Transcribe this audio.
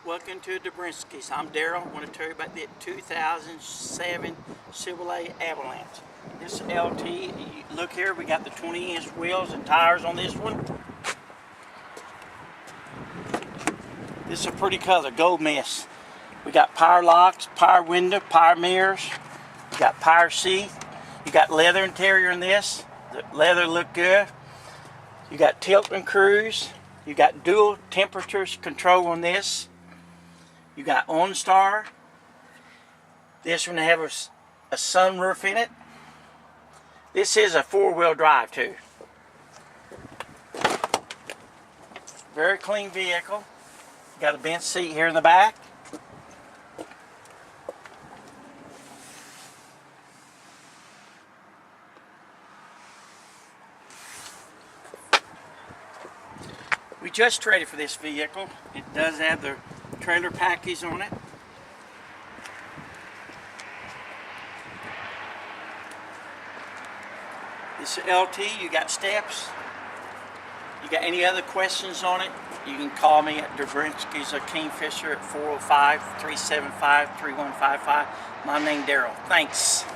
Welcome to Dobrinski's. I'm Daryl. I want to tell you about the 2007 Chevrolet Avalanche. This LT, look here, we got the 20-inch wheels and tires on this one. This is a pretty color, gold mist. We got power locks, power window, power mirrors. We got power seat. You got leather interior in this. The leather look good. You got tilt and cruise. You got dual temperatures control on this. You got OnStar. This one have a sunroof in it. This is a four-wheel drive too. Very clean vehicle. Got a bench seat here in the back. We just traded for this vehicle. It does have the trailer package on it. This is LT, you got steps. You got any other questions on it, you can call me at Dobrinski of Kingfisher at 405-375-3155. My name Daryl. Thanks.